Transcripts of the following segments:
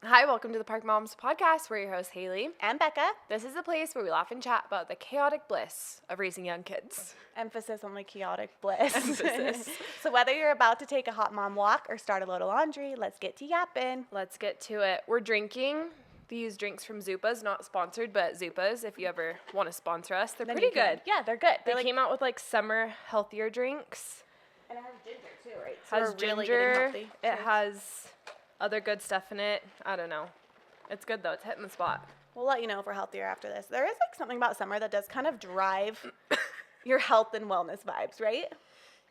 Hi, welcome to the Park Moms podcast. We're your hosts, Haley and Becca. This is the place where we laugh and chat about the chaotic bliss of raising young kids. Emphasis on the chaotic bliss. Emphasis. So whether you're about to take a hot mom walk or start a load of laundry, let's get to yapping. Let's get to it. We're drinking these drinks from Zupa's, not sponsored, but Zupa's. If you ever want to sponsor us, they're pretty good. Yeah, they're good. They came out with like summer healthier drinks. And it has ginger too, right? So has we're really ginger. getting healthy. It has other good stuff in it. I don't know. It's good though. It's hitting the spot. We'll let you know if we're healthier after this. There is like something about summer that does kind of drive your health and wellness vibes, right?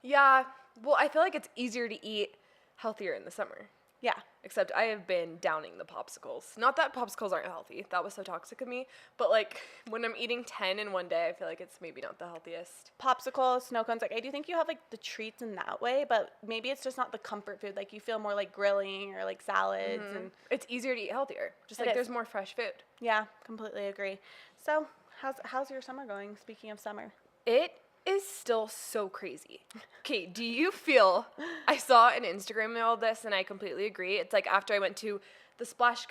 Yeah. Well, I feel like it's easier to eat healthier in the summer. Yeah. Except I have been downing the popsicles. Not that popsicles aren't healthy. That was so toxic of me. But like when I'm eating 10 in one day, I feel like it's maybe not the healthiest. Popsicles, snow cones. Like I do think you have like the treats in that way, but maybe it's just not the comfort food. Like you feel more like grilling or like salads, and it's easier to eat healthier. Just It like is. there's more fresh food. Yeah, completely agree. So how's your summer going? Speaking of summer. It is still so crazy. Okay, do you feel, I saw an Instagram all this and I completely agree. It's like after I went to the splash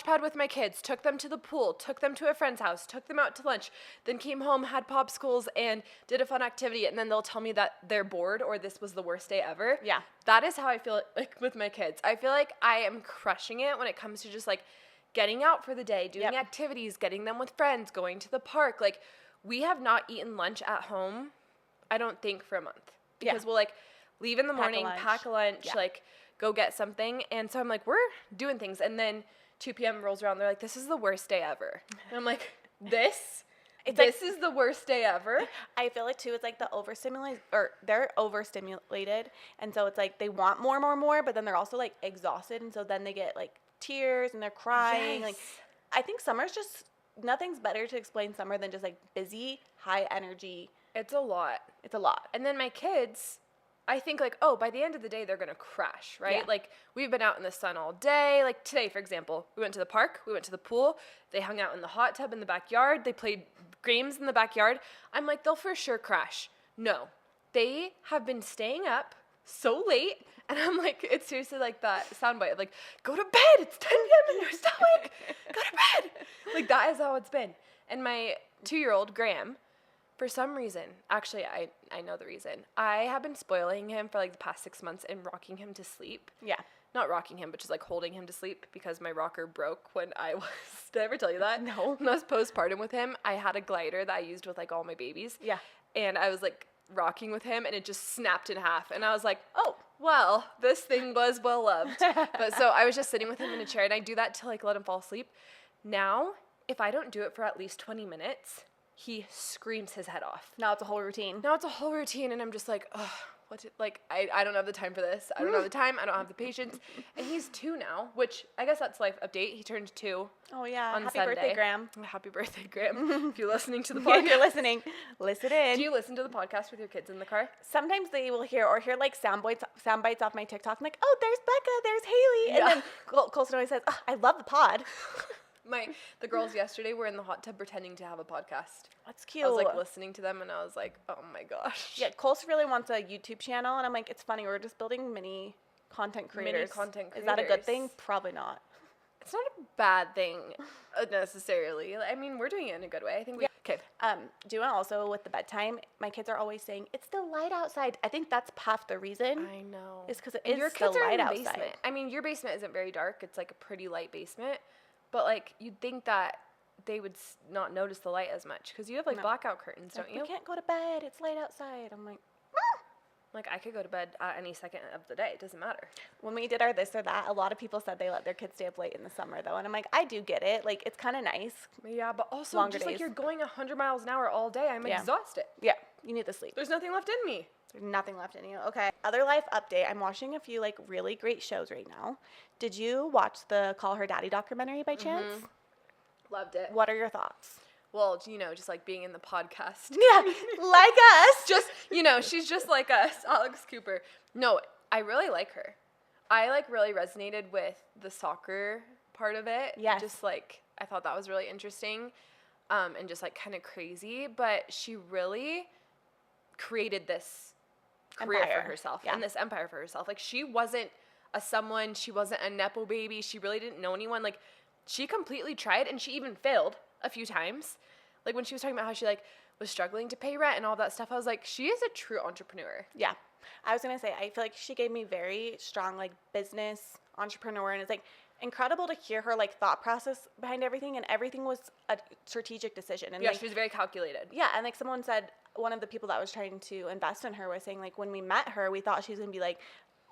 pad with my kids, took them to the pool, took them to a friend's house, took them out to lunch, then came home, had popsicles and did a fun activity, and then they'll tell me that they're bored or this was the worst day ever. Yeah. That is how I feel like with my kids. I feel like I am crushing it when it comes to just like getting out for the day, doing activities, getting them with friends, going to the park. Like we have not eaten lunch at home, I don't think, for a month. Because we'll, like, leave in the morning, pack a lunch, like, go get something. And so I'm like, we're doing things. And then 2 p.m. rolls around. They're like, this is the worst day ever. And I'm like, this is the worst day ever? I feel like, too, it's like they're overstimulated. And so it's like they want more, but then they're also, like, exhausted. And so then they get, like, tears and they're crying. Yes. Like, I think summer's just... Nothing's better to explain summer than just, like, busy, high energy. It's a lot. It's a lot. And then my kids, I think, like, oh, by the end of the day, they're going to crash, right? Yeah. Like, we've been out in the sun all day. Like, today, for example, we went to the park. We went to the pool. They hung out in the hot tub in the backyard. They played games in the backyard. I'm like, they'll for sure crash. No. They have been staying up so late. And I'm like, it's seriously like that soundbite of like, go to bed. It's 10 p.m. and you're still awake. Go to bed. Like, that is how it's been. And my 2-year-old, Graham, for some reason, actually, I know the reason. I have been spoiling him for like the past 6 months and rocking him to sleep. Yeah. Not rocking him, but just like holding him to sleep because my rocker broke when I was, did I ever tell you that? No. When I was postpartum with him, I had a glider that I used with like all my babies. Yeah. And I was like rocking with him and it just snapped in half. And I was like, oh, well, this thing was well loved. But so I was just sitting with him in a chair and I do that to like let him fall asleep. Now, if I don't do it for at least 20 minutes, he screams his head off. Now it's a whole routine. And I'm just like, oh, I don't have the time for this. I don't have the time. I don't have the patience. And he's 2 now, which I guess that's life update. He turned 2. Oh, yeah. On Happy Sunday. Birthday, Graham. Happy birthday, Graham. If you're listening to the podcast. If you're listening, listen in. Do you listen to the podcast with your kids in the car? Sometimes they will hear like sound bites off my TikTok. I'm like, oh, there's Becca, there's Haley. And then Colson always says, oh, I love the pod. The girls yesterday were in the hot tub pretending to have a podcast. That's cute. I was like listening to them and I was like, oh my gosh. Yeah, Colson really wants a YouTube channel. And I'm like, it's funny. We're just building mini content creators. Is that a good thing? Probably not. It's not a bad thing necessarily. I mean, we're doing it in a good way. I think we... Okay. Do you want also with the bedtime, my kids are always saying, it's still light outside. I think that's half the reason. I know. It's because it is your still kids are light in the outside. basement. I mean, your basement isn't very dark. It's like a pretty light basement. But like, you'd think that they would not notice the light as much because you have like blackout curtains, don't you? We can't go to bed. It's light outside. I'm like, like I could go to bed at any second of the day. It doesn't matter. When we did our this or that, a lot of people said they let their kids stay up late in the summer though. And I'm like, I do get it. Like, it's kind of nice. Yeah, but also Longer just days. like you're going 100 miles an hour all day. I'm exhausted. Yeah, you need the sleep. There's nothing left in me. There's nothing left in you. Okay. Other life update. I'm watching a few like really great shows right now. Did you watch the Call Her Daddy documentary by chance? Loved it. What are your thoughts? Well, you know, just like being in the podcast. Yeah, like us. Just, you know, she's just like us, Alex Cooper. No, I really like her. I like really resonated with the soccer part of it. Yes. Just like, I thought that was really interesting and just like kind of crazy. But she really created this career for herself and this empire for herself. Like she wasn't a someone. She wasn't a Nepo baby. She really didn't know anyone. Like, she completely tried, and she even failed a few times. Like, when she was talking about how she, like, was struggling to pay rent and all that stuff, I was like, she is a true entrepreneur. Yeah. I was going to say, I feel like she gave me very strong, like, business entrepreneur, and it's, like, incredible to hear her, like, thought process behind everything, and everything was a strategic decision. And yeah, like, she was very calculated. Yeah, and, like, someone said, one of the people that was trying to invest in her was saying, like, when we met her, we thought she was going to be, like,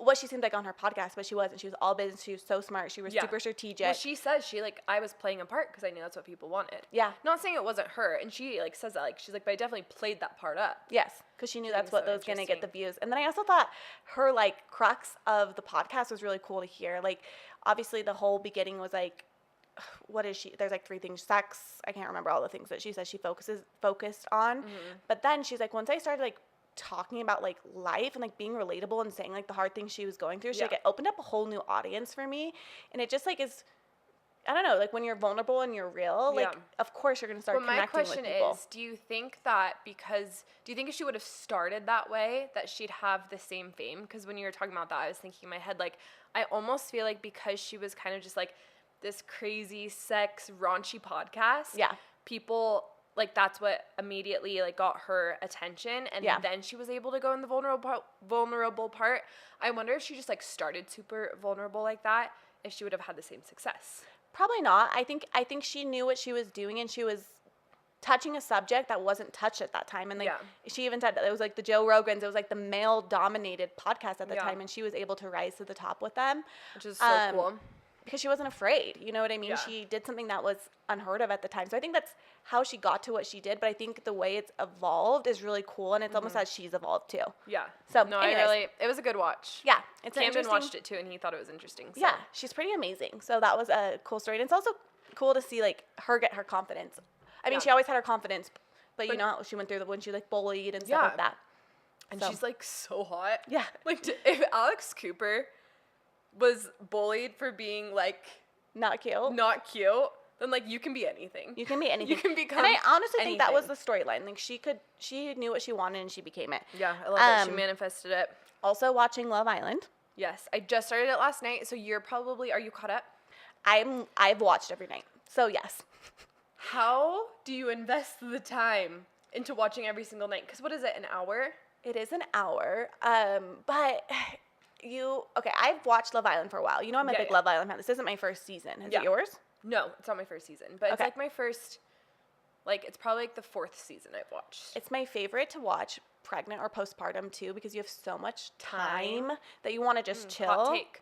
what she seemed like on her podcast, but she wasn't. She was all business. She was so smart. She was super strategic. Well, she says I was playing a part because I knew that's what people wanted. Yeah. Not saying it wasn't her, and she, like, says that, like, she's like, but I definitely played that part up. Yes, because she knew that's what was going to get the interesting. views. And then I also thought her, like, crux of the podcast was really cool to hear. Like, obviously the whole beginning was, like, what is she? There's, like, 3 things. Sex. I can't remember all the things that she says she focused on. But then she's like, once I started, like, talking about, like, life and, like, being relatable and saying, like, the hard things she was going through, she like, it opened up a whole new audience for me. And it just, like, is, I don't know, like, when you're vulnerable and you're real, like, of course you're going to start connecting with people. My question is, do you think if she would have started that way, that she'd have the same fame? Because when you were talking about that, I was thinking in my head, like, I almost feel like because she was kind of just, like, this crazy sex raunchy podcast, people, like, that's what immediately, like, got her attention, and then she was able to go in the vulnerable part. I wonder if she just, like, started super vulnerable like that, if she would have had the same success. Probably not. I think she knew what she was doing, and she was touching a subject that wasn't touched at that time. And, like, she even said that it was, like, the Joe Rogans, it was, like, the male-dominated podcast at the time, and she was able to rise to the top with them. Which is so cool. Because she wasn't afraid, you know what I mean? Yeah. She did something that was unheard of at the time. So I think that's how she got to what she did, but I think the way it's evolved is really cool, and it's almost as she's evolved too. Yeah. So no, anyways, it was a good watch. Yeah. It's Camden watched it too, and he thought it was interesting. So. Yeah, she's pretty amazing. So that was a cool story. And it's also cool to see, like, her get her confidence. I mean, she always had her confidence, but you know, she went through when she, like, bullied and stuff like that. And she's, like, so hot. Yeah. Like, if Alex Cooper was bullied for being, like, not cute, then, like, you can be anything. You can be anything. You can become And I honestly anything. think that was the storyline. Like, she knew what she wanted and she became it. Yeah, I love that she manifested it. Also watching Love Island. Yes, I just started it last night, so are you caught up? I've watched every night. So yes. How do you invest the time into watching every single night? Because what is it, an hour? It is an hour. But I've watched Love Island for a while. You know I'm a big Love Island fan. This isn't my first season. Is it yours? No, it's not my first season. But it's like my first, like, it's probably like the 4th season I've watched. It's my favorite to watch pregnant or postpartum too, because you have so much time that you want to just chill.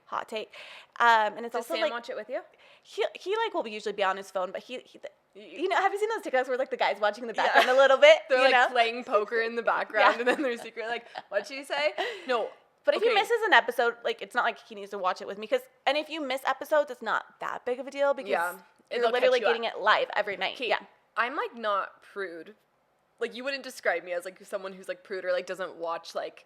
Hot take. And it's Does also Sam like, watch it with you? He like will usually be on his phone, but he you know, have you seen those TikToks where, like, the guy's watching in the background a little bit? They're like playing poker in the background, and then they're secret like, what'd she say? No. But if he misses an episode, like, it's not like he needs to watch it with me. And if you miss episodes, it's not that big of a deal because you're literally getting it live every night. Yeah. I'm, like, not prude. Like, you wouldn't describe me as, like, someone who's, like, prude or, like, doesn't watch, like,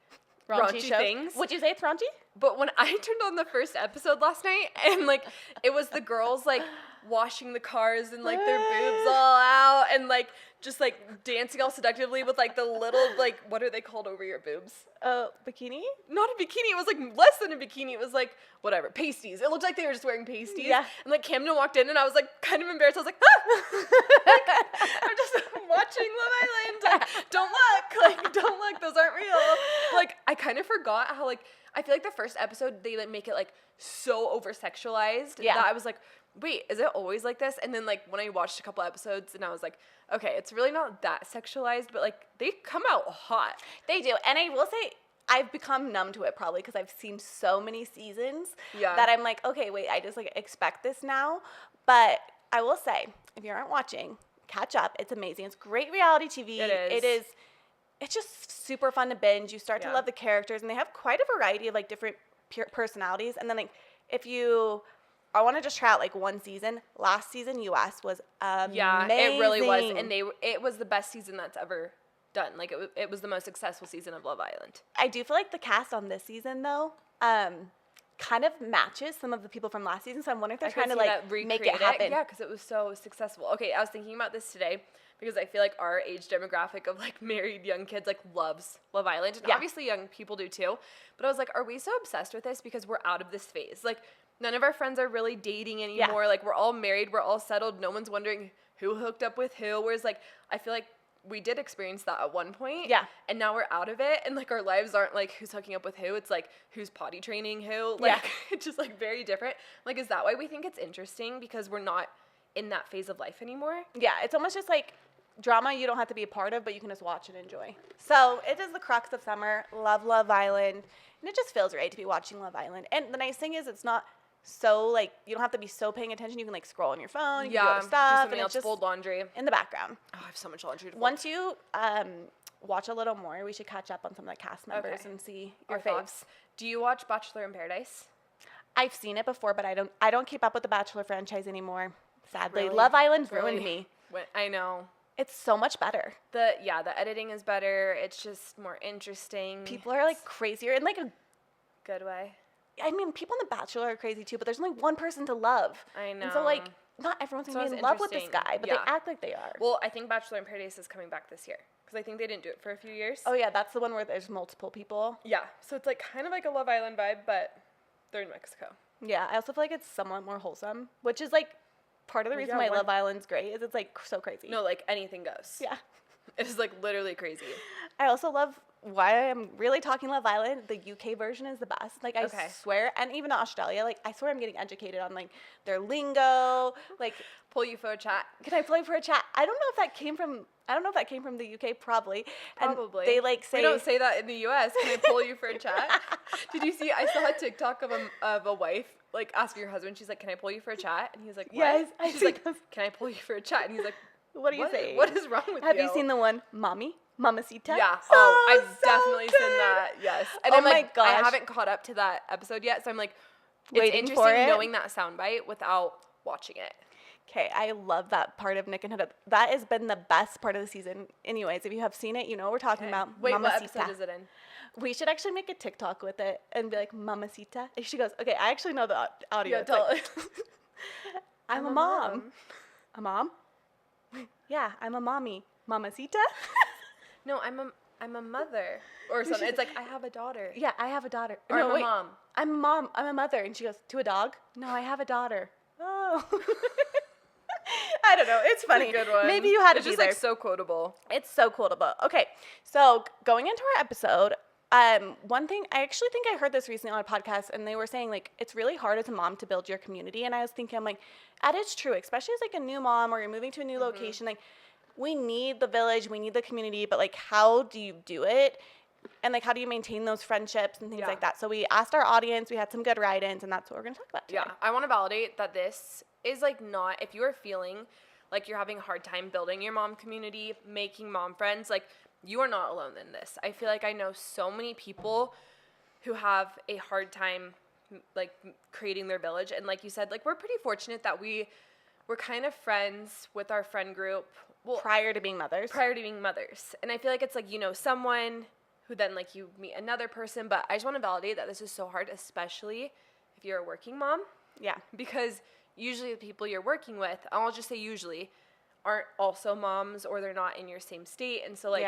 raunchy things. Would you say it's raunchy? But when I turned on the first episode last night, and, like, it was the girls, like, washing the cars and, like, their boobs all out and, like, just, like, dancing all seductively with, like, the little, like, what are they called over your boobs? Bikini? Not a bikini. It was, like, less than a bikini. It was, like, whatever, pasties. It looked like they were just wearing pasties. Yeah. And, like, Camden walked in, and I was, like, kind of embarrassed. I was like, ah! Like, I'm just watching Love Island. Like, don't look. Like, don't look. Those aren't real. Like, I kind of forgot how, like, I feel like the first episode, they, like, make it, like, so over-sexualized that I was like, wait, is it always like this? And then, like, when I watched a couple episodes, and I was like, okay, it's really not that sexualized, but, like, they come out hot. They do. And I will say, I've become numb to it probably because I've seen so many seasons that I'm like, okay, wait, I just, like, expect this now. But I will say, if you aren't watching, catch up. It's amazing. It's great reality TV. It is. It's just super fun to binge. You start to love the characters, and they have quite a variety of, like, different personalities. And then, like, if you... I want to just try out, like, one season. Last season, US was amazing. Yeah, it really was. And it was the best season that's ever done. Like, it was the most successful season of Love Island. I do feel like the cast on this season, though, kind of matches some of the people from last season. So I'm wondering if they're I trying to could see like that, make recreate it happen. Yeah, because it was so successful. Okay, I was thinking about this today because I feel like our age demographic of like married young kids like loves Love Island, and Yeah. obviously young people do too. But I was like, are we so obsessed with this because we're out of this phase? Like none of our friends are really dating anymore. Like we're all married, we're all settled. No one's wondering who hooked up with who. Whereas like I feel like we did experience that at one point. Yeah. And now we're out of it. And like our lives aren't like who's hooking up with who. It's like who's potty training who. Like it's just like very different. Like is that why we think it's interesting? Because we're not in that phase of life anymore? Yeah, it's almost just like drama you don't have to be a part of, but you can just watch and enjoy. So it is the crux of summer. Love Island. And it just feels right to be watching Love Island. And the nice thing is it's not so like you don't have to be so paying attention. You can like scroll on your phone, you can do other do stuff, something and else, it's just fold laundry. in the background. Oh, I have so much laundry to fold. Once you watch a little more, we should catch up on some of the cast members and see your Our faves. thoughts. Do you watch Bachelor in Paradise? I've seen it before, but I don't keep up with the Bachelor franchise anymore. Sadly, Really? Love Island's Really? ruined me. I know. It's so much better. The editing is better. It's just more interesting. People are like crazier in like a Good way. I mean, people in The Bachelor are crazy too, but there's only one person to love. I know. And so, like, not everyone's going to So be it's in love with this interesting. guy, but Yeah. they act like they are. Well, I think Bachelor in Paradise is coming back this year because I think they didn't do it for a few years. Oh, yeah, that's the one where there's multiple people. Yeah. So it's like kind of like a Love Island vibe, but they're in Mexico. Yeah, I also feel like it's somewhat more wholesome, which is, like, part of the reason why Love Island's great is it's, like, so crazy. No, like anything goes. Yeah. It is like literally crazy. I also love why I'm really talking Love Island. The UK version is the best. Like, I swear, and even Australia, like, I swear I'm getting educated on, like, their lingo. Like, Pull you for a chat. can I play for a chat? I don't know if that came from the UK, probably. Probably. And they, like, say. We don't say that in the US. Can I pull you for a chat? Did you see? I saw a TikTok of a wife like asking her husband. She's like, "Can I pull you for a chat?" And he's like, "What?" Yes, I She's see like, those. "Can I pull you for a chat?" And he's like, What are you saying? What is wrong with you? Have you seen the one, Mommy? Mamacita? Yeah. Oh, I've so definitely good. seen that. Yes. And Oh I'm my like, I gosh. haven't caught up to that episode yet, so I'm like, it's Waiting for interesting it. knowing that soundbite without watching it. Okay, I love that part of Nick and Huda. That has been the best part of the season. Anyways, if you have seen it, you know what we're talking about. Wait, Mamacita. what episode is it in? We should actually make a TikTok with it and be like, Mamacita. And she goes, okay, I actually know the audio. Yeah, It's tell like, I'm a mom. A mom? Yeah, I'm a mommy. Mamacita? No, I'm a mother or something. It's like I have a daughter. Yeah, I have a daughter. Or no, I'm a wait. mom. I'm a mom. I'm a mother. And she goes, to a dog? No, I have a daughter. Oh. I don't know. It's funny. It's a good one. Maybe you had to It's be just there. like so quotable. It's so quotable. Okay, so going into our episode, one thing, I actually think I heard this recently on a podcast, and they were saying, like, it's really hard as a mom to build your community. And I was thinking, I'm like, that is true, especially as, like, a new mom or you're moving to a new location. Like, we need the village, we need the community, but, like, how do you do it? And, like, how do you maintain those friendships and things like that? So we asked our audience, we had some good write-ins, and that's what we're going to talk about today. Yeah, I want to validate that this is like not, if you are feeling like you're having a hard time building your mom community, making mom friends, like you are not alone in this. I feel like I know so many people who have a hard time like creating their village. And like you said, like we're pretty fortunate that we're kind of friends with our friend group. Well, Prior to being mothers. And I feel like it's like, you know, someone who then like you meet another person. But I just want to validate that this is so hard, especially if you're a working mom. Yeah. Because usually the people you're working with, and I'll just say usually, aren't also moms or they're not in your same state. And so like,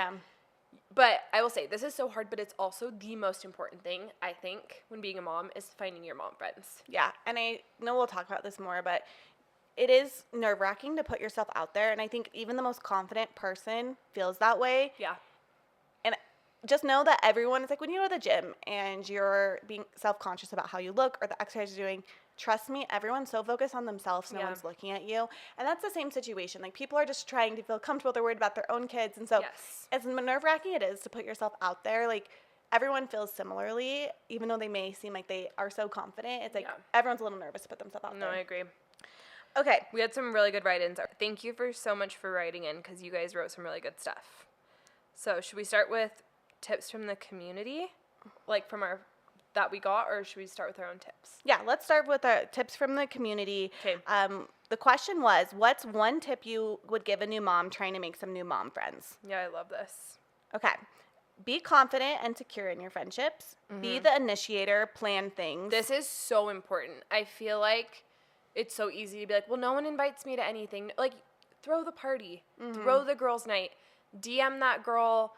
but I will say this is so hard, but it's also the most important thing, I think, when being a mom is finding your mom friends. Yeah, and I know we'll talk about this more, but it is nerve-wracking to put yourself out there, and I think even the most confident person feels that way. Yeah. And just know that everyone, it's like when you go to the gym and you're being self-conscious about how you look or the exercise you're doing, trust me, everyone's so focused on themselves, no one's looking at you. And that's the same situation. Like, people are just trying to feel comfortable. They're worried about their own kids. And so as nerve-wracking it is to put yourself out there, like, everyone feels similarly, even though they may seem like they are so confident. It's like everyone's a little nervous to put themselves out there. No, I agree. Okay. We had some really good write-ins. Thank you so much for writing in because you guys wrote some really good stuff. So should we start with tips from the community, like from our that we got, or should we start with our own tips? Yeah, let's start with our tips from the community. Okay. The question was, what's one tip you would give a new mom trying to make some new mom friends? Yeah, I love this. Okay. be confident and secure in your friendships. Be the initiator, plan things. This is so important. I feel like it's so easy to be like, well, no one invites me to anything. Like, throw the party. Throw the girls' night. DM that girl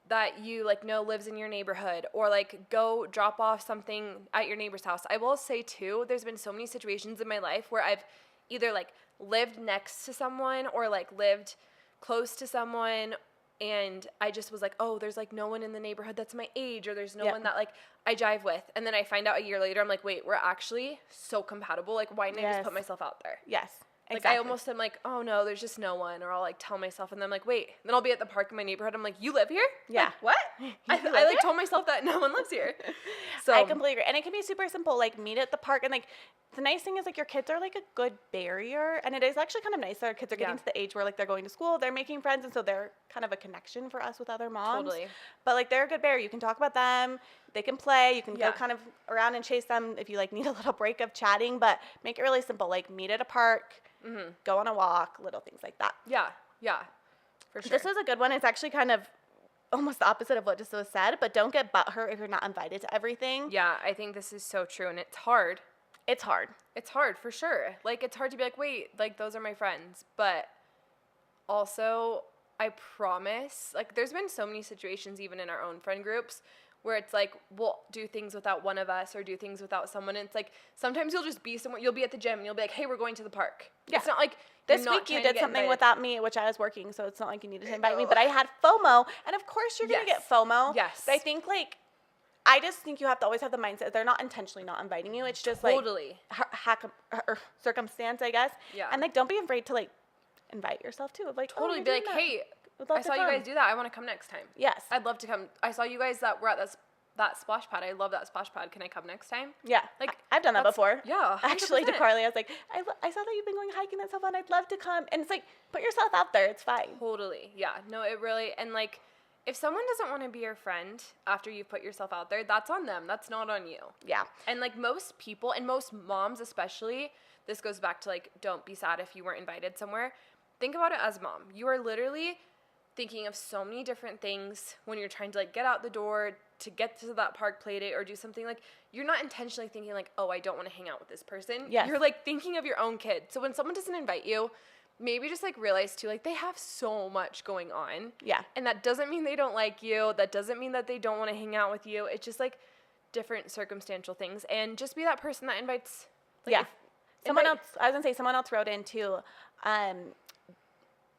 that you, like, know lives in your neighborhood. Or, like, go drop off something at your neighbor's house. I will say, too, there's been so many situations in my life where I've either, like, lived next to someone or, like, lived close to someone, and I just was like, oh, there's, like, no one in the neighborhood that's my age, or there's no one that, like, I jive with. And then I find out a year later, I'm like, wait, we're actually so compatible. Like, why didn't I just put myself out there? Yes. Like, Exactly. I almost am like, oh, no, there's just no one. Or I'll, like, tell myself, and then I'm like, wait. Then I'll be at the park in my neighborhood. I'm like, you live here? Yeah. Like, what? I like, told myself that no one lives here. So I completely agree. And it can be super simple, like, meet at the park. And, like, the nice thing is, like, your kids are, like, a good barrier. And it is actually kind of nice that our kids are getting to the age where, like, they're going to school, they're making friends, and so they're kind of a connection for us with other moms. Totally. But, like, they're a good barrier. You can talk about them. They can play. You can go kind of around and chase them if you, like, need a little break of chatting. But make it really simple. Like, meet at a park. Go on a walk, little things like that. Yeah, for sure. This was a good one. It's actually kind of almost the opposite of what just was said, but don't get butthurt if you're not invited to everything. Yeah, I think this is so true, and it's hard. It's hard. It's hard, for sure. Like, it's hard to be like, wait, like, those are my friends. But also, I promise, like, there's been so many situations, even in our own friend groups, where it's like, we'll do things without one of us or do things without someone. And it's like, sometimes you'll just be somewhere, you'll be at the gym and you'll be like, hey, we're going to the park. Yeah. It's not like this week you did something without me, which I was working, so it's not like you needed to invite me, but I had FOMO. And of course you're going to get FOMO. Yes. But I think, like, I just think you have to always have the mindset they're not intentionally not inviting you. It's just like circumstance, I guess. Yeah. And, like, don't be afraid to, like, invite yourself too. Of, like, totally be like, hey, I saw you guys do that. I want to come next time. Yes. I'd love to come. I saw you guys that were at that splash pad. I love that splash pad. Can I come next time? Yeah. Like, I've done that before. Yeah. 100%. Actually, to Carly, I was like, I saw that you've been going hiking. That's so fun. I'd love to come. And it's like, put yourself out there. It's fine. Totally. Yeah. No, it really, and, like, if someone doesn't want to be your friend after you put yourself out there, that's on them. That's not on you. Yeah. And, like, most people, and most moms especially, this goes back to, like, don't be sad if you weren't invited somewhere. Think about it as mom. You are literally thinking of so many different things when you're trying to, like, get out the door to get to that park play date or do something. Like, you're not intentionally thinking, like, oh, I don't want to hang out with this person. Yes. You're, like, thinking of your own kid. So when someone doesn't invite you, maybe just, like, realize too, like, they have so much going on. Yeah. And that doesn't mean they don't like you. That doesn't mean that they don't want to hang out with you. It's just, like, different circumstantial things. And just be that person that invites. Like, someone else wrote in too,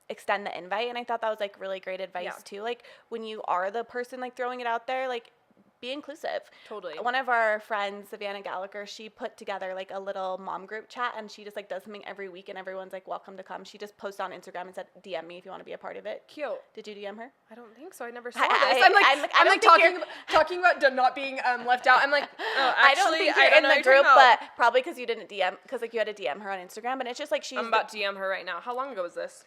extend the invite. And I thought that was, like, really great advice too. Like, when you are the person, like, throwing it out there, like, be inclusive. Totally. One of our friends, Savannah Gallagher, she put together, like, a little mom group chat, and she just, like, does something every week, and everyone's, like, welcome to come. She just posted on Instagram and said, DM me if you want to be a part of it. Cute. Did you DM her? I don't think so. I never saw this. I'm like talking about not being left out. I'm like, oh, actually, I don't think you're in the group, but probably because you didn't DM, because, like, you had to DM her on Instagram, and it's just, like, I'm about to DM her right now. How long ago was this?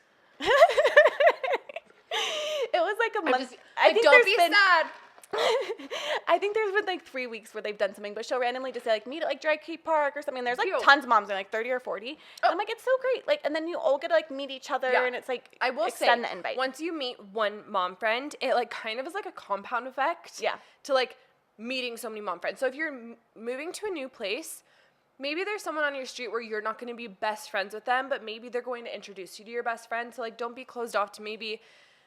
It was like a month. I think don't be sad. I think there's been, like, 3 weeks where they've done something, but she'll randomly just say, like, meet at, like, Dry Creek Park or something. There's, like, tons of moms, like 30 or 40. And I'm like, it's so great. Like, and then you all get to, like, meet each other, and it's, like, I will extend say, the invite. Once you meet one mom friend, it, like, kind of is like a compound effect. Yeah. To, like, meeting so many mom friends. So if you're moving to a new place, maybe there's someone on your street where you're not going to be best friends with them, but maybe they're going to introduce you to your best friend. So, like, don't be closed off to maybe.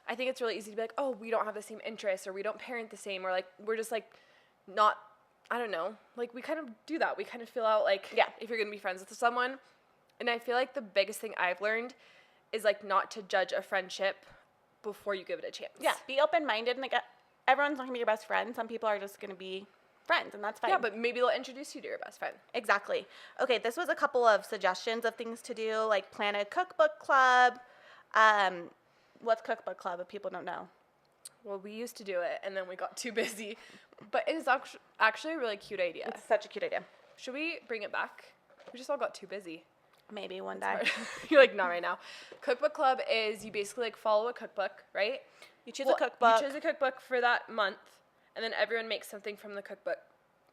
I think it's really easy to be like, oh, we don't have the same interests, or we don't parent the same, or, like, we're just, like, not, I don't know. Like, we kind of do that. We kind of feel out, like, if you're going to be friends with someone. And I feel like the biggest thing I've learned is, like, not to judge a friendship before you give it a chance. Yeah, be open-minded. And, like, everyone's not going to be your best friend. Some people are just going to be friends, and that's fine. Yeah, but maybe they'll introduce you to your best friend. Exactly. Okay, this was a couple of suggestions of things to do, like plan a cookbook club. What's cookbook club if people don't know? Well, we used to do it, and then we got too busy. But it is actually a really cute idea. It's such a cute idea. Should we bring it back? We just all got too busy. Maybe one day. You're like, not right now. Cookbook club is you basically, like, follow a cookbook, right? You choose a cookbook. You choose a cookbook for that month, and then everyone makes something from the cookbook.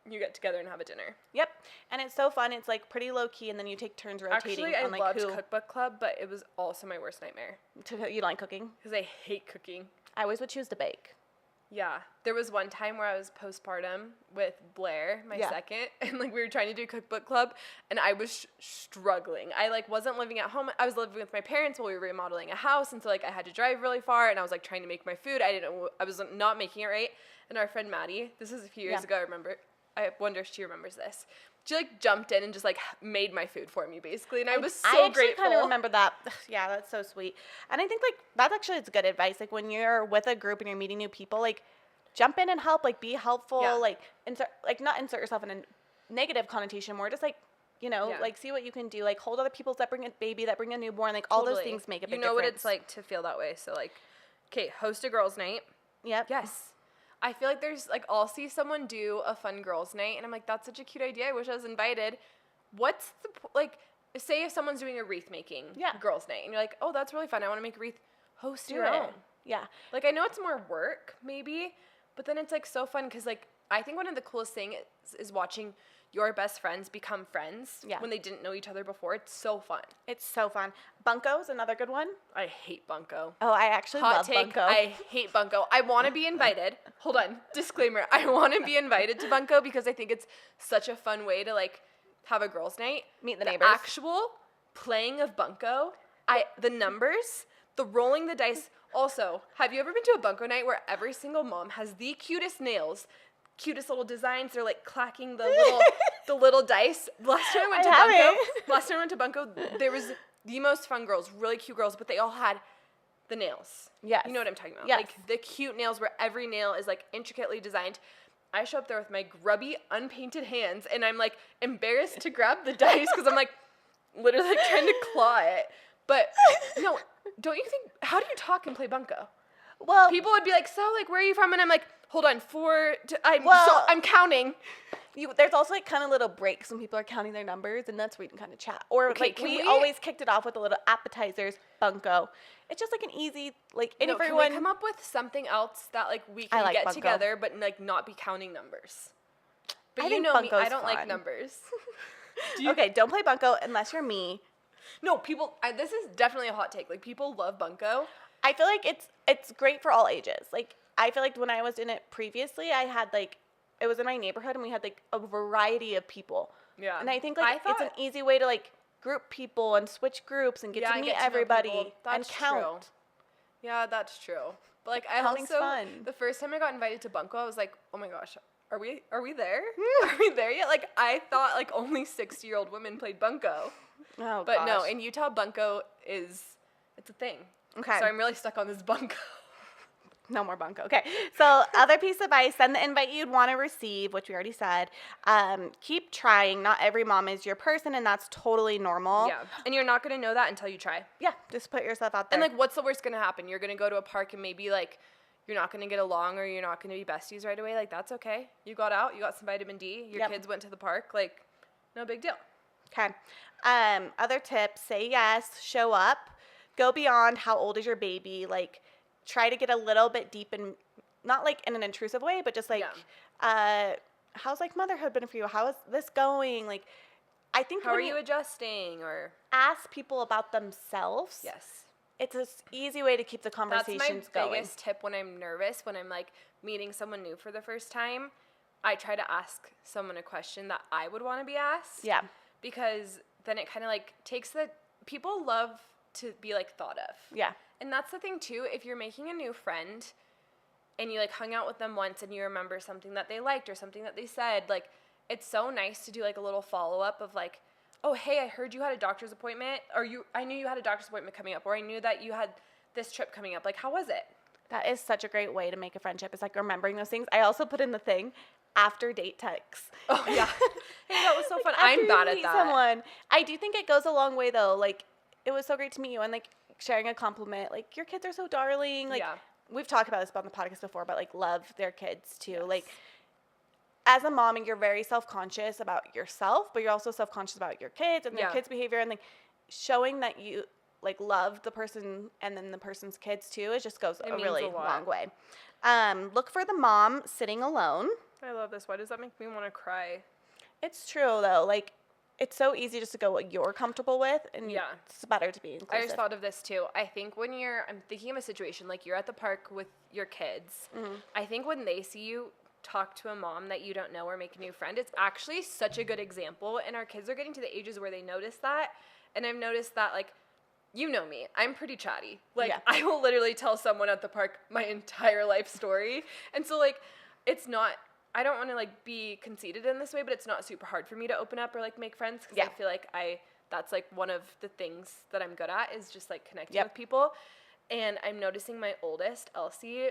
You get together and have a dinner. Yep. And it's so fun. It's, like, pretty low-key, and then you take turns rotating. Actually, I loved cookbook club, but it was also my worst nightmare. You don't like cooking? Because I hate cooking. I always would choose to bake. Yeah. There was one time where I was postpartum with Blair, my second, and like we were trying to do cookbook club, and I was struggling. I like wasn't living at home. I was living with my parents while we were remodeling a house, and so like I had to drive really far, and I was like trying to make my food. I was not making it right. And our friend Maddie, this is a few years ago, I remember. I wonder if she remembers this. She like jumped in and just like made my food for me basically, and I was so grateful. I actually kind of remember that. Yeah, that's so sweet. And I think like that actually is good advice. Like when you're with a group and you're meeting new people, like jump in and help. Like be helpful. Like not insert yourself in a negative connotation. More just like like see what you can do. Like hold other people's that bring a baby, that bring a newborn. Like all those things make a big difference. You know what it's like to feel that way. So like, okay, host a girls' night. Yep. Yes. I feel like there's, like, I'll see someone do a fun girls' night, and I'm like, that's such a cute idea. I wish I was invited. What's the, like, say if someone's doing a wreath-making girls' night, and you're like, oh, that's really fun. I want to make a wreath. Host your own. Yeah. Like, I know it's more work, maybe, but then it's, like, so fun because, like, I think one of the coolest things is watching your best friends become friends when they didn't know each other before. It's so fun. It's so fun. Bunko's another good one. I hate bunko. Oh, I actually love bunko. I hate bunko. I want to be invited. Hold on. Disclaimer. I want to be invited to bunko because I think it's such a fun way to, like, have a girls' night. Meet the neighbors. Actual playing of bunko, the numbers, the rolling the dice. Also, have you ever been to a bunko night where every single mom has the cutest nails, cutest little designs? They're like clacking the little dice. Last time I went to bunko, there was the most fun girls, really cute girls, but they all had the nails. Yes. You know what I'm talking about. Yes. Like the cute nails where every nail is like intricately designed. I show up there with my grubby, unpainted hands, and I'm like embarrassed to grab the dice because I'm like literally like, trying to claw it. But no, don't you think, how do you talk and play bunko? Well, people would be like, so like, where are you from? And I'm like, hold on, I'm counting. There's also like kind of little breaks when people are counting their numbers, and that's where you can kind of chat. Or like we always kicked it off with a little appetizers, bunko. It's just like an easy can we come up with something else that like we can get bunko together, but like not be counting numbers. But I you know me, I don't fun. like numbers. Okay, don't play bunko unless you're me. No, this is definitely a hot take. Like people love bunko. I feel like it's great for all ages. Like I feel like when I was in it previously, I had like it was in my neighborhood and we had like a variety of people. Yeah. And I think like it's an easy way to like group people and switch groups and get to meet everybody and count. True. Yeah, that's true. But like Counting's fun. The first time I got invited to bunko, I was like, oh my gosh, are we there? Are we there yet? Like I thought like only 60-year-old women played bunko. Oh, but no, in Utah, bunko it's a thing. Okay. So I'm really stuck on this bunko. No more bunko. Okay. So other piece of advice, send the invite you'd want to receive, which we already said. Keep trying. Not every mom is your person, and that's totally normal. Yeah. And you're not going to know that until you try. Yeah. Just put yourself out there. And, like, what's the worst going to happen? You're going to go to a park and maybe, like, you're not going to get along or you're not going to be besties right away. Like, that's okay. You got out. You got some vitamin D. Your kids went to the park. Like, no big deal. Okay. Other tips, say yes, show up, go beyond how old is your baby, like, try to get a little bit deep in, not like in an intrusive way, but just like, how's like motherhood been for you? How is this going? Like, I think how are you adjusting? Or ask people about themselves. Yes. It's an easy way to keep the conversations going. That's my biggest tip when I'm nervous, when I'm like meeting someone new for the first time. I try to ask someone a question that I would want to be asked. Yeah. Because then it kind of like takes people love to be like thought of. Yeah. And that's the thing too, if you're making a new friend and you like hung out with them once and you remember something that they liked or something that they said, like it's so nice to do like a little follow-up of like, oh, hey, I heard you had a doctor's appointment, or I knew you had a doctor's appointment coming up, or I knew that you had this trip coming up. Like, how was it? That is such a great way to make a friendship. It's like remembering those things. I also put in the thing, after date texts. Oh, yeah. Hey, that was so fun. I'm bad at that. Someone. I do think it goes a long way, though. Like, it was so great to meet you, and like sharing a compliment. Like, your kids are so darling. Like, we've talked about this on the podcast before, but like love their kids too. Yes. Like, as a mom, and you're very self-conscious about yourself, but you're also self-conscious about your kids and their kids' behavior, and like showing that you like love the person and then the person's kids too. It just goes a really long way. Look for the mom sitting alone. I love this. Why does that make me want to cry? It's true though. Like, it's so easy just to go what you're comfortable with, and Yeah. it's better to be inclusive. I just thought of this too. I think when I'm thinking of a situation like you're at the park with your kids. I think when they see you talk to a mom that you don't know or make a new friend, it's actually such a good example. And our kids are getting to the ages where they notice that. And I've noticed that, like, you know me, I'm pretty chatty. Like, Yeah. I will literally tell someone at the park my entire life story. And so, like, it's not, I don't want to, like, be conceited in this way, but it's not super hard for me to open up or, like, make friends. Because I feel like that's, like, one of the things that I'm good at is just, like, connecting with people. And I'm noticing my oldest, Elsie,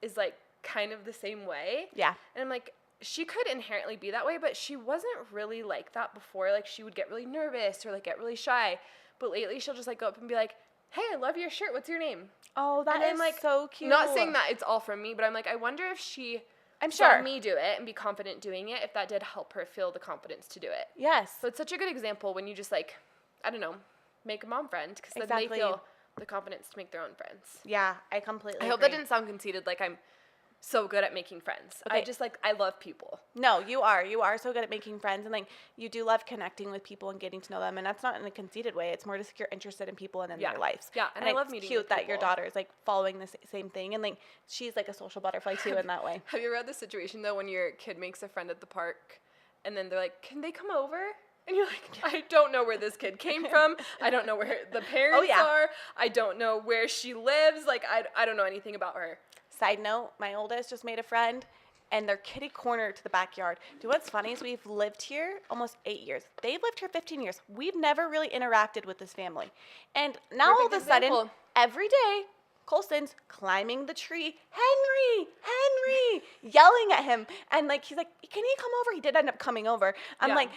is, like, kind of the same way. Yeah. And I'm like, she could inherently be that way, but she wasn't really like that before. Like, she would get really nervous or, like, get really shy. But lately, she'll just, like, go up and be like, hey, I love your shirt. What's your name? Oh, that is like, so cute. Not saying that it's all from me, but I'm like, I wonder if she saw me do it and be confident doing it, if that did help her feel the confidence to do it. Yes. So it's such a good example when you just, like, I don't know, make a mom friend, because then they feel the confidence to make their own friends. Yeah, I completely I hope agree. that didn't sound conceited, like I'm so good at making friends. Okay. I just, like, I love people. No, you are. You are so good at making friends, and, like, you do love connecting with people and getting to know them, and that's not in a conceited way. It's more just you're interested in people and in their lives. Yeah, and I love meeting it's cute that your people. daughter is, like, following the same thing, and, like, she's, like, a social butterfly, too, in that way. Have you ever had this situation, though, when your kid makes a friend at the park, and then they're like, can they come over? And you're like, I don't know where this kid came from. I don't know where the parents are. I don't know where she lives. Like, I don't know anything about her. Side note, my oldest just made a friend, and they're kitty corner to the backyard. Do you know what's funny is we've lived here almost 8 years. They've lived here 15 years. We've never really interacted with this family. And now all of a sudden, every day, Colson's climbing the tree, Henry, yelling at him. And, like, he's like, can he come over? He did end up coming over. I'm like,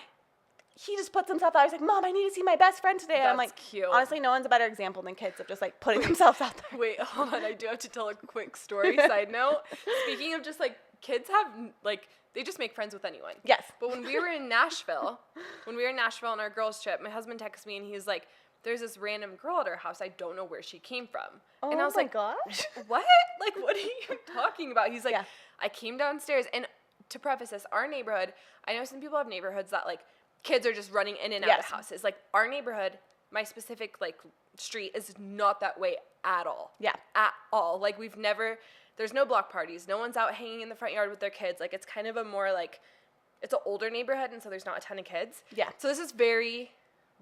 he just puts himself out. He's like, Mom, I need to see my best friend today. That's I'm like, cute. Honestly, no one's a better example than kids of just, like, putting themselves out there. Wait, hold on. I do have to tell a quick story. Side note. Speaking of just, like, kids have, like, they just make friends with anyone. Yes. But when we were in Nashville on our girls' trip, my husband texted me and he was like, there's this random girl at our house. I don't know where she came from. Oh, and I was my like, gosh. What? Like, what are you talking about? He's like, I came downstairs. And to preface this, our neighborhood, I know some people have neighborhoods that, like, kids are just running in and out of houses. Like, our neighborhood, my specific, like, street is not that way at all. Yeah. At all. Like, there's no block parties. No one's out hanging in the front yard with their kids. Like, it's kind of a more, like, it's an older neighborhood, and so there's not a ton of kids. Yeah. So this is very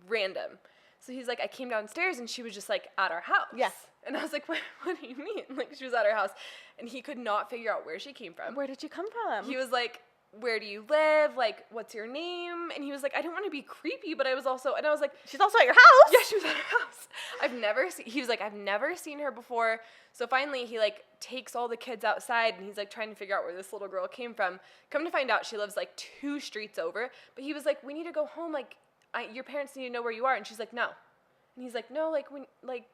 random. So he's like, I came downstairs, and she was just, like, at our house. Yes. And I was like, what do you mean? Like, she was at our house. And he could not figure out where she came from. Where did you come from? He was like, where do you live? Like, what's your name? And he was like, I didn't want to be creepy, but I was like, she's also at your house? Yeah, she was at our house. He was like, I've never seen her before. So finally, he, like, takes all the kids outside, and he's, like, trying to figure out where this little girl came from. Come to find out, she lives, like, 2 streets over. But he was like, we need to go home. Like, your parents need to know where you are. And she's like, no. And he's like, no,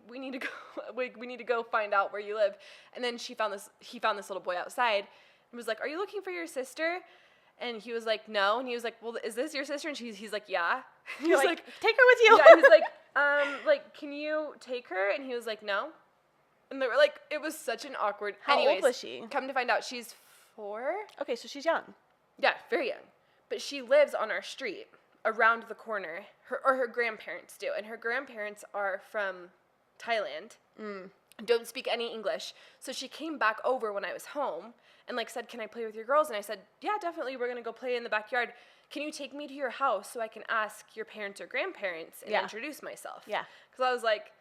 we need to go, we need to go find out where you live. And then he found this little boy outside and was like, are you looking for your sister? And he was like, no. And he was like, well, is this your sister? And he's like, yeah. And he was like, take her with you. Yeah. And he's like, can you take her? And he was like, no. And they were like, it was such an awkward. How old was she? Come to find out, she's 4. Okay, so she's young. Yeah, very young. But she lives on our street around the corner. Her grandparents do. And her grandparents are from Thailand. Don't speak any English. So she came back over when I was home and, like, said, can I play with your girls? And I said, yeah, definitely. We're going to go play in the backyard. Can you take me to your house so I can ask your parents or grandparents and introduce myself? Yeah. Because I was like,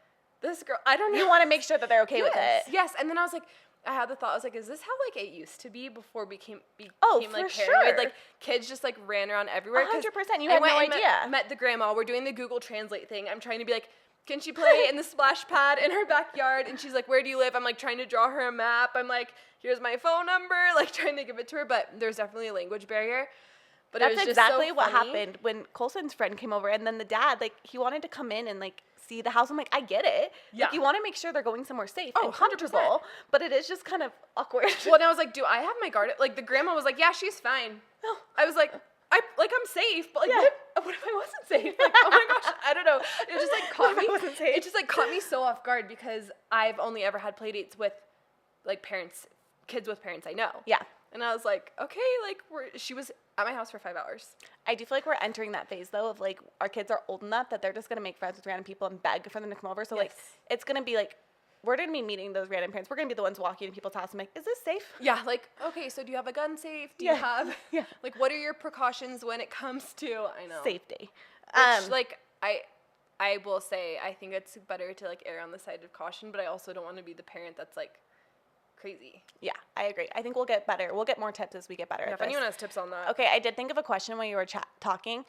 this girl, I don't know. You want to make sure that they're okay with it. Yes. And then I was like, I had the thought, I was like, is this how, like, it used to be before we became for like, paranoid? sure. Like, kids just, like, ran around everywhere. 100%. You had no idea. Met the grandma. We're doing the Google Translate thing. I'm trying to be like, can she play in the splash pad in her backyard? And she's like, where do you live? I'm, like, trying to draw her a map. I'm like, here's my phone number, like, trying to give it to her. But there's definitely a language barrier. But that's it was exactly just so what funny. happened when Colson's friend came over, and then the dad, like, he wanted to come in and, like, see the house. I'm like, I get it. Yeah. Like, you want to make sure they're going somewhere safe and 100%. comfortable, but it is just kind of awkward. Well, and I was like, do I have my guard? Like, the grandma was like, yeah, she's fine. No. I was like, I'm safe, but, like, what if I wasn't safe? Like, oh my gosh, I don't know. It just, like, caught me. It just, like, caught me so off guard because I've only ever had play dates with, like, kids with parents I know. Yeah. And I was like, okay, like she was at my house for 5 hours. I do feel like we're entering that phase though of like our kids are old enough that they're just gonna make friends with random people and beg for them to come over. So like it's gonna be like we're gonna be meeting those random parents. We're gonna be the ones walking in people's house and like, is this safe? Yeah, like, okay, so do you have a gun safe? Do you have like what are your precautions when it comes to safety? Which, like I will say I think it's better to like err on the side of caution, but I also don't want to be the parent that's like crazy. Yeah, I agree. I think we'll get better. We'll get more tips as we get better at If this. anyone has tips on that. Okay, I did think of a question when you were talking.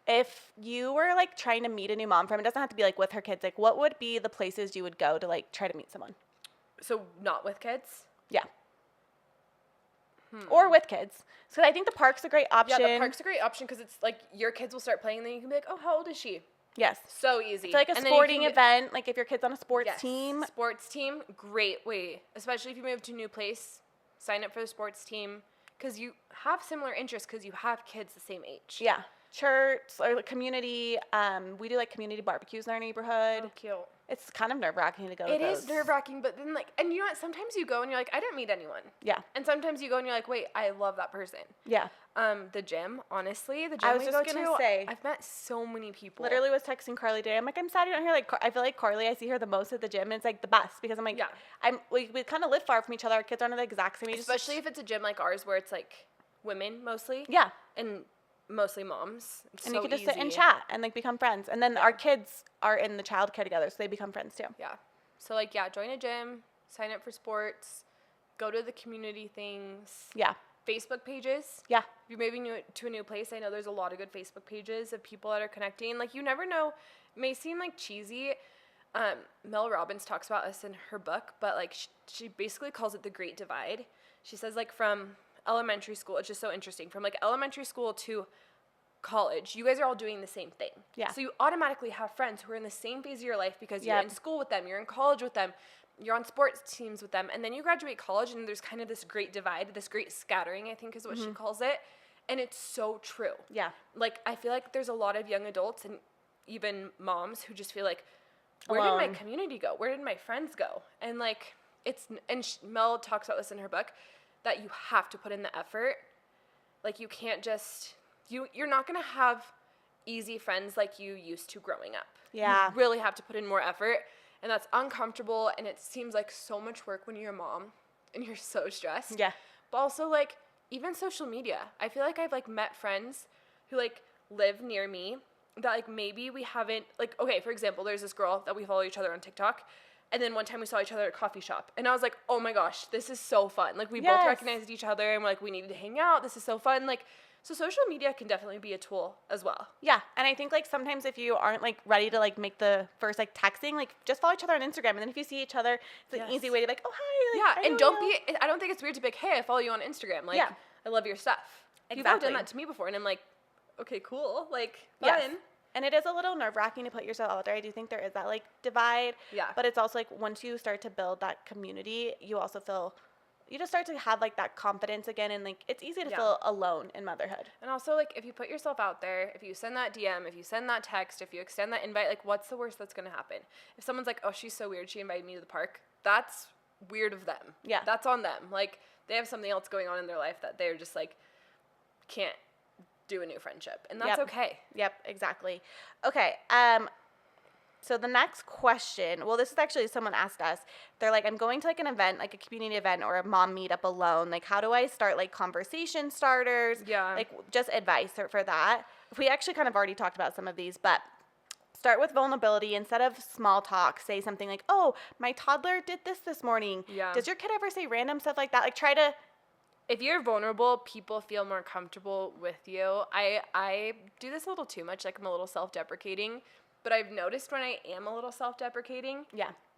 If you were like trying to meet a new mom friend, it doesn't have to be like with her kids, like what would be the places you would go to like try to meet someone? So not with kids? Yeah. Or with kids. So I think the park's a great option. Yeah, the park's a great option because it's like your kids will start playing and then you can be like, oh, how old is she? Yes. So easy. It's like a sporting event, like if your kid's on a sports team. Sports team, great way. Especially if you move to a new place, sign up for the sports team because you have similar interests because you have kids the same age. Yeah. Church or like community. We do like community barbecues in our neighborhood. Oh, cute. It's kind of nerve-wracking to go to those. It is nerve-wracking, but then like, and you know what? Sometimes you go and you're like, I didn't meet anyone. Yeah. And sometimes you go and you're like, wait, I love that person. Yeah. The gym, honestly, the gym I was we just go gonna to, say, I've met so many people. Literally was texting Carly today. I'm like, I'm sad you don't hear like, I feel like Carly, I see her the most at the gym and it's like the best because I'm like, we kind of live far from each other. Our kids aren't the exact same age. Especially if it's a gym like ours where it's like women mostly. Yeah. And mostly moms. It's and so you can just easy. sit and chat and like become friends. And then our kids are in the childcare together, so they become friends too. Yeah. So like, join a gym, sign up for sports, go to the community things. Yeah. Facebook pages. Yeah. If you're moving to a new place, I know there's a lot of good Facebook pages of people that are connecting. Like, you never know. It may seem like cheesy. Mel Robbins talks about this in her book, but like she basically calls it the Great Divide. She says like from elementary school, it's just so interesting. From like elementary school to college, you guys are all doing the same thing. Yeah. So you automatically have friends who are in the same phase of your life because you're in school with them, you're in college with them, you're on sports teams with them, and then you graduate college and there's kind of this great divide, this great scattering, I think is what she calls it. And it's so true. Yeah. Like, I feel like there's a lot of young adults and even moms who just feel like, where alone. did my community go? Where did my friends go? And like, Mel talks about this in her book, that you have to put in the effort. Like, you can't just, you're not going to have easy friends like you used to growing up. Yeah. You really have to put in more effort. And that's uncomfortable, and it seems like so much work when you're a mom and you're so stressed. Yeah. But also, like, even social media. I feel like I've, like, met friends who, like, live near me that, like, maybe we haven't, like, okay, for example, there's this girl that we follow each other on TikTok, and then one time we saw each other at a coffee shop, and I was like, oh my gosh, this is so fun. Like, we both recognized each other, and we're like, we needed to hang out. This is so fun. Like, so social media can definitely be a tool as well. Yeah, and I think like sometimes if you aren't like ready to like make the first like texting, like just follow each other on Instagram, and then if you see each other, it's an easy way to be like, oh hi. Like, and I don't think it's weird to be like, hey, I follow you on Instagram. Like, I love your stuff. People have done that to me before, and I'm like, okay, cool. Like, fun. Yes. And it is a little nerve-wracking to put yourself out there. I do think there is that like divide. Yeah. But it's also like once you start to build that community, you also feel. You just start to have, like, that confidence again, and, like, it's easy to feel alone in motherhood. And also, like, if you put yourself out there, if you send that DM, if you send that text, if you extend that invite, like, what's the worst that's going to happen? If someone's like, oh, she's so weird, she invited me to the park, that's weird of them. Yeah. That's on them. Like, they have something else going on in their life that they're just, like, can't do a new friendship. And that's okay. Yep, exactly. Okay, so the next question, well, this is actually someone asked us. They're like, I'm going to like an event, like a community event or a mom meetup alone. Like, how do I start like conversation starters? Yeah. Like just advice for that. We actually kind of already talked about some of these, but start with vulnerability. Instead of small talk, say something like, oh, my toddler did this morning. Yeah. Does your kid ever say random stuff like that? Like try to. If you're vulnerable, people feel more comfortable with you. I do this a little too much. Like, I'm a little self-deprecating. But I've noticed when I am a little self-deprecating,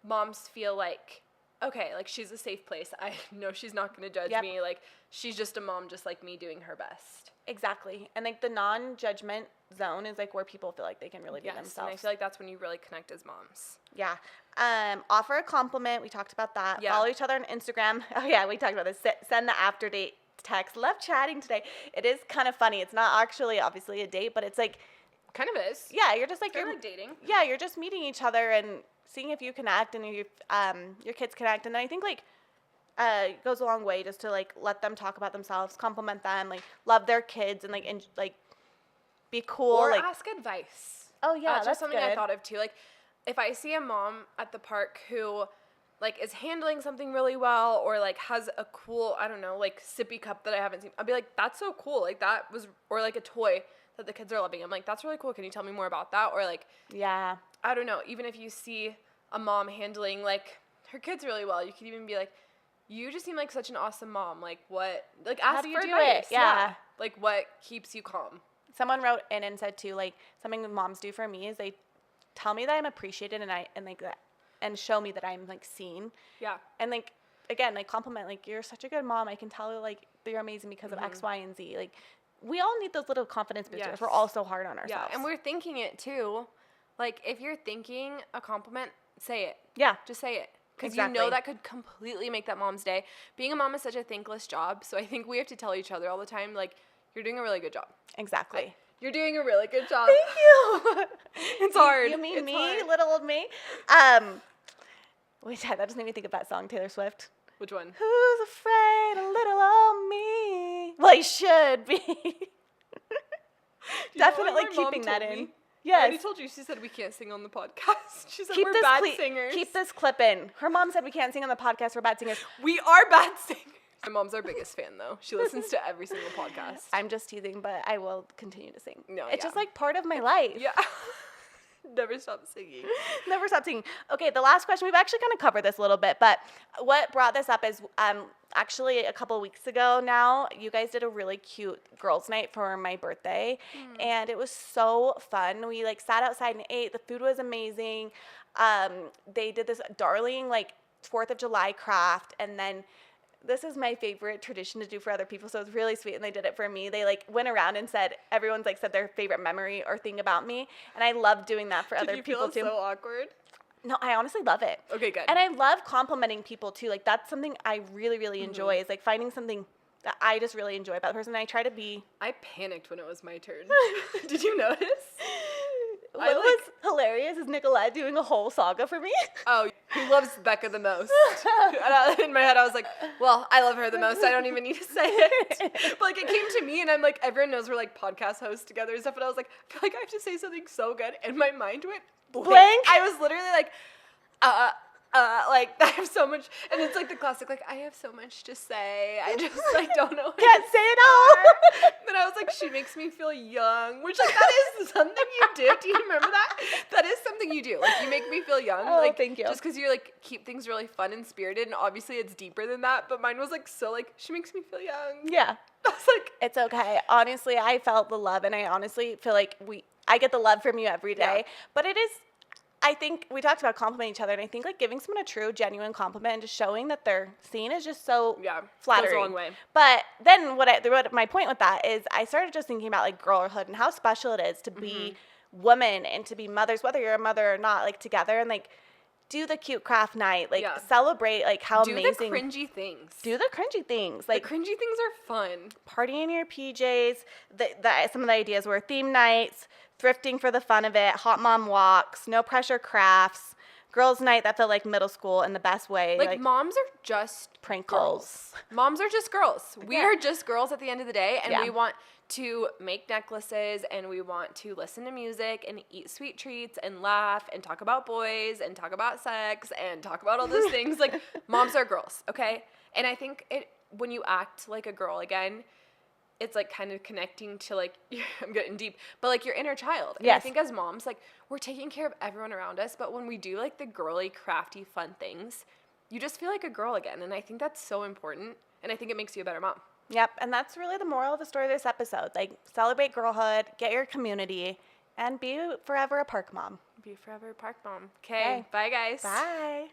moms feel like, okay, like, she's a safe place. I know she's not going to judge me. Like, she's just a mom just like me doing her best. Exactly. And, like, the non-judgment zone is, like, where people feel like they can really be themselves. And I feel like that's when you really connect as moms. Yeah. Offer a compliment. We talked about that. Yeah. Follow each other on Instagram. Oh, yeah, we talked about this. Send the after date text. Love chatting today. It is kind of funny. It's not actually, obviously, a date, but it's, like, kind of is. Yeah, you're just like you're like dating. Yeah, you're just meeting each other and seeing if you connect and if your kids connect. And then I think like goes a long way just to, like, let them talk about themselves, compliment them, like, love their kids, and, like, be cool. Or like, ask advice. oh, yeah, That's just that's something I good. thought of, too. Like, if I see a mom at the park who, like, is handling something really well or, like, has a cool, I don't know, like, sippy cup that I haven't seen, I'll be like, that's so cool. Like, that was, or, like, a toy that the kids are loving. I'm like, that's really cool. Can you tell me more about that? Or, like, Yeah. I don't know, even if you see a mom handling, like, her kids really well, you could even be like, you just seem like such an awesome mom. Like, what, like, ask How do you for do advice. it? Yeah. Like, what keeps you calm? Someone wrote in and said, too, like, something that moms do for me is they tell me that I'm appreciated and show me that I'm, like, seen. Yeah. And, like, again, like, compliment, like, you're such a good mom. I can tell you, like, you're amazing because of X, Y, and Z. Like, we all need those little confidence boosters. Yes. We're all so hard on ourselves. Yeah, and we're thinking it, too. Like, if you're thinking a compliment, say it. Yeah. Just say it. Because Exactly. you know that could completely make that mom's day. Being a mom is such a thankless job, so I think we have to tell each other all the time, like, you're doing a really good job. Exactly. You're doing a really good job. Thank you. It's hard. You mean it's me, hard. little old me? Wait, that doesn't make me think of that song, Taylor Swift. Which one? Who's afraid of little old me? Well, you should be. Definitely keeping that in. I already Yes. told you. She said we can't sing on the podcast. She said Keep we're this bad singers. Keep this clip in. Her mom said we can't sing on the podcast. We're bad singers. We are bad singers. My mom's our biggest fan, though. She listens to every single podcast. I'm just teasing, but I will continue to sing. No, It's yeah. just like part of my life. Yeah. Never stop singing. Never stop singing. Okay, the last question, we've actually kind of covered this a little bit, but what brought this up is actually a couple of weeks ago now, you guys did a really cute girls' night for my birthday, and it was so fun. We, like, sat outside and ate. The food was amazing. They did this darling, like, 4th of July craft, and then this is my favorite tradition to do for other people, so it's really sweet, and they did it for me. They, like, went around and everyone's, like, said their favorite memory or thing about me, and I love doing that for other people, too. Did you feel so awkward? No, I honestly love it. Okay, good. And I love complimenting people, too. Like, that's something I really, really enjoy, is, like, finding something that I just really enjoy about the person, and I try to be... I panicked when it was my turn. Did you notice? What was hilarious is Nicolette doing a whole saga for me. Oh, he loves Becca the most. In my head, I was like, well, I love her the most. I don't even need to say it. But, like, it came to me, and I'm like, everyone knows we're, like, podcast hosts together and stuff, and I was like, I feel like I have to say something so good, and my mind went blank. I was literally like, like, I have so much, and it's like the classic, like, I have so much to say, I just, like, don't know. Can't say it all. Then I was like, she makes me feel young, which, like, that is something you do. Do you remember that? That is something you do. Like, you make me feel young. Oh, like, thank you. Just because you're, like, keep things really fun and spirited, and obviously it's deeper than that, but mine was, like, so, like, she makes me feel young. Yeah. I was like, It's okay. Honestly, I felt the love, and I honestly feel like I get the love from you every day. Yeah. But it is, I think we talked about complimenting each other, and I think, like, giving someone a true, genuine compliment and just showing that they're seen is just so flattering. goes a long way. But then what my point with that is I started just thinking about, like, girlhood and how special it is to be women and to be mothers, whether you're a mother or not, like, together, and, like, do the cute craft night, like, celebrate, like, how amazing. Do the cringy things. Do the cringy things. Like, the cringy things are fun. Party in your PJs. Some of the ideas were theme nights, thrifting for the fun of it, hot mom walks, no pressure crafts, girls' night that felt like middle school in the best way. Like moms are just prank girls. Moms are just girls. We are just girls at the end of the day, and we want to make necklaces, and we want to listen to music and eat sweet treats and laugh and talk about boys and talk about sex and talk about all those things. Like, moms are girls, okay? And I think when you act like a girl again, it's, like, kind of connecting to, like, I'm getting deep, but, like, your inner child. And I think as moms, like, we're taking care of everyone around us, but when we do, like, the girly, crafty, fun things, you just feel like a girl again. And I think that's so important, and I think it makes you a better mom. Yep, and that's really the moral of the story of this episode. Like, celebrate girlhood, get your community, and be forever a park mom. Be forever a park mom. Okay, bye, guys. Bye.